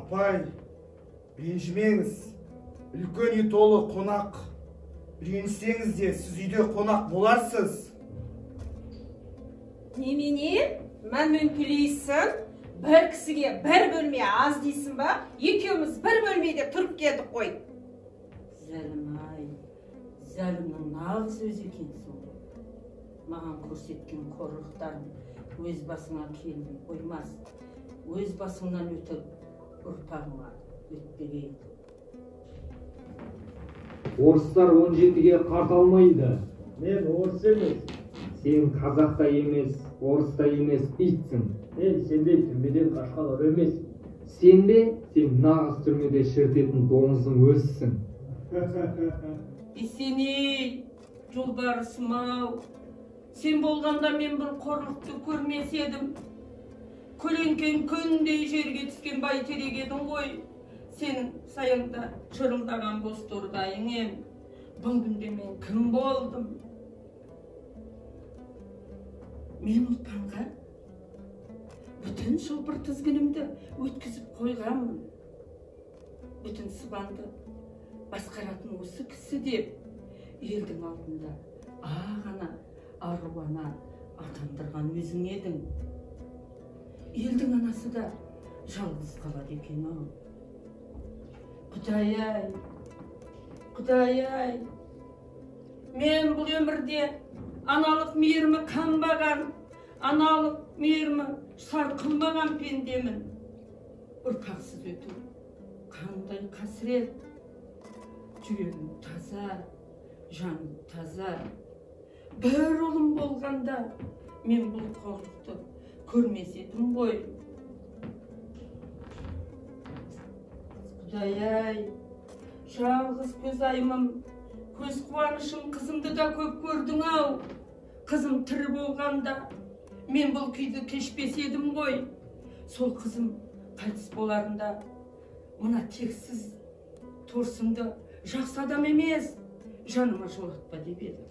Апай, ренжімеңіз. Үлкен үй толы қонақ. Ренжісеңіз де сіз үйде қонақ боларсыз. Немене? Мен мүмкілейсің? Бір кісіге бір бөлме аз дейсің ба? Екеуміз бір бөлмеде тұрып келдік қой. Зәлім-ай, Зәлімнің нағыз өзі екенсің. Маған көрсеткен қорлықтарың өз басыңа келмей қоймас. Өз басыңнан өтіп, ұрпағыңа өтпеген. Орыстар 17-ге қарт алмайды. Мен орыс емес. Сен қазақ та емес, орыс та емес, итсің. Мен сендей түрмеден қашқан ұры емес. Сен бе? Сен нағыз түрмеде шірітетін доңыздың өзісің. Есеней, жолбарысым-ау, сен болғанда мен бір қорлықты көрмес едім. Көлеңкен күндей жерге түскен бәйтерек едің ғой. Сенің саяңда шырылдаған бос торғайың ем. Бұл күнде мен кім болдым? Мен ұлпанға бүтін шылбыр тізгінімді өткізіп қойғанмын. Бүтін сыбанды басқаратын осы кісі деп елдің алдында ағана, аруана атандырған өзің едің. Елдің анасы да жалғыз қалады екен-ау. Құдай-ай, Құдай-ай, мен бұл өмірде аналық мейірімі қанбаған, аналық мейірімі сарқылмаған пендемін. Ұрпақсыз өту қандай қасірет. Жүрегім таза, жаным таза. Бір ұлым болғанда мен бұл қорлықты көрмес едім ғой. Құдай-ай, жалғыз көз айымым, көз қуанышым қызымды да көп көрдің-ау. Қызым тірі болғанда мен бұл күйді кешпес едім ғой. Сол қызым қайтыс боларында мына тексіз торсынды жақсы адам емес, жаныма жолатпа деп еді.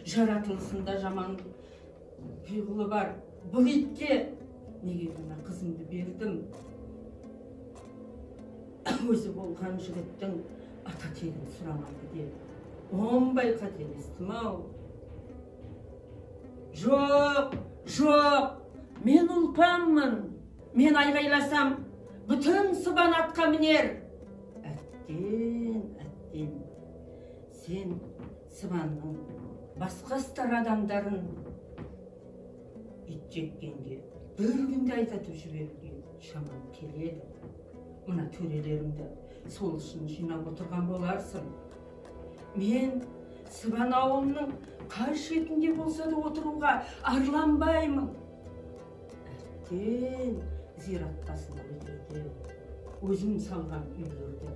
Жаратылысында жаман пиғылы бар бұл итке неге ғана қызымды бердім? Өзі болған жігіттің ата тегін сұрамайды деп оңбай қателестім-ау. Жоқ, жоқ, мен ұлпанмын. Мен айғайласам бүтін сыбан атқа мінер. Әттен, сен сыбанның басқа стар адамдарын ит жеккенге бір күнде айдатып жіберуге шамам келеді. Мына төрелерімді сол үшін жинап отырған боларсың. Мен Сыбан ауылының қай шетінде болса да отыруға арланбаймын. Әттен, зират басына өтеді. Өзім салған үйлерді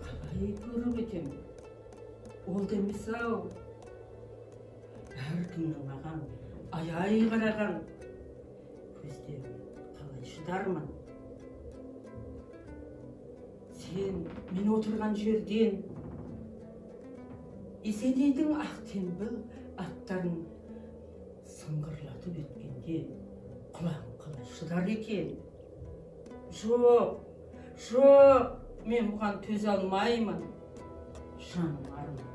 қалай көріп етемін? Ол да емес-ау. Әркімнің маған аяй қараған көздерін қалай шыдармын? Сен мен отырған жерден Есенейдің ақ теңбіл аттарын сыңғырлатып өткенде құлағым қалай шыдар екен? Жоқ, мен бұған төзе алмаймын. Жаным арман.